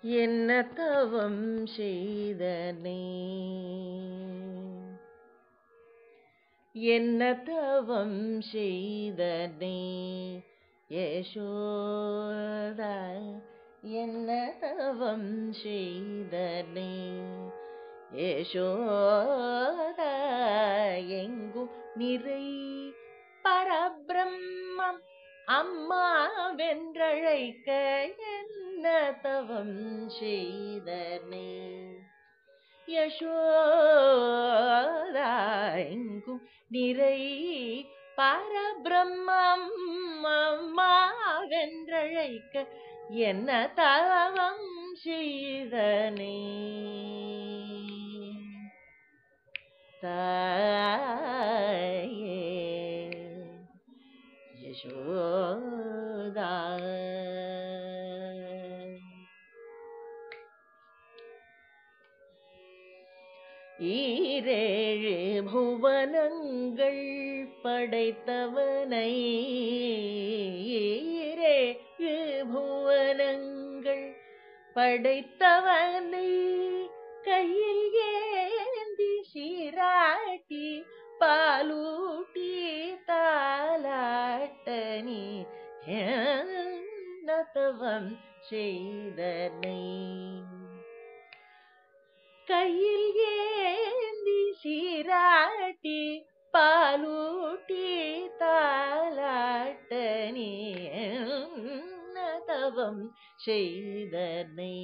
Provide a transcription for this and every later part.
என்ன தவம் செய்தனே, என்ன தவம் செய்தனே யசோதா, என்ன தவம் செய்தனே யசோதா. எங்கும் நிறை பரபிரம்மம் அம்மா வென்றழைக்க என்ன தவம் செய்தனே யசோதா. எங்கும் நிறை பரபிரம்மம் அம்மா வென்றழைக்க என்ன தவம் செய்தனே தாயே யசோதா. ஈரேழு புவனங்கள் படைத்தவனை, ஈரேழு புவனங்கள் படைத்தவனை கையில் ஏந்தி சீராட்டி பாலூட்டி தாலாட்டனி என்ன தவம் செய்தனை. கையில் ஏந்தி சீராட்டி பாலூட்டி தாலாட்டனி என்ன தவம் செய்தனை.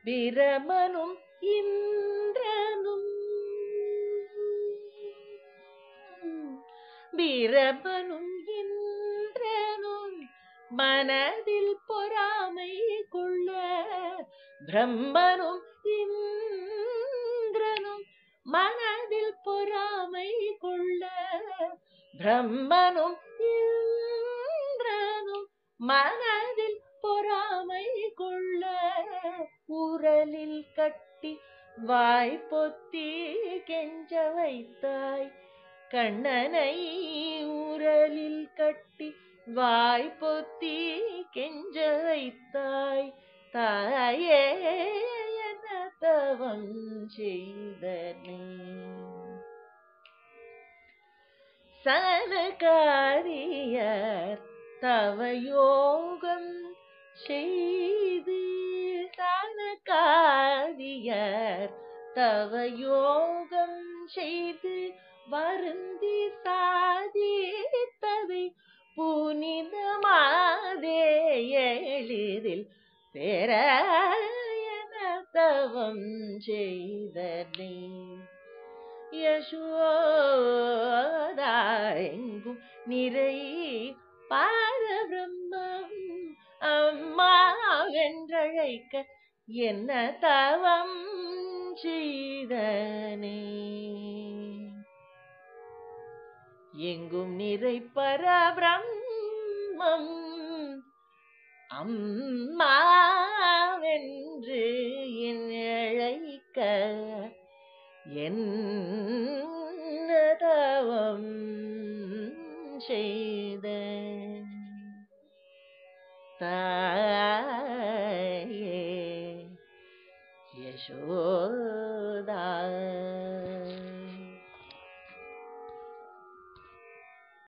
பிரமனும் இந்திரனும், பிரமனும் இந்திரனும் மனதில் பொறாமை கொள்ள, பிரம்மனும் இந்திரனும் மனதில் பொறாமை கொள்ள, பிரம்மனும் இந்திரனும் மனதில் பொறாமை கொள்ள, உரலில் கட்டி வாய் பொத்தி கெஞ்ச வைத்தாய் கண்ணனை, உரலில் கட்டி வாய் பொத்தி கெஞ்ச வைத்தாய் தாயே என்ன தவம் செய்தனே. சனகாரியர் தவயோகம் செய்து, சனகாரியர் தவயோகம் செய்து வருந்தி சாதித்ததை புனிதமாதே எளிதில் பெற என தவம் செய்தனே யசோதா. எங்கும் நிறை பரபிரம்மம் அம்மா வென்றழைக்க என்ன தவம் செய்தனே. எங்கும் நிறை பரபிரம்மம் அம்மா வென்று அழைக்க என்ன தவம் செய்த தாயே யசோதா.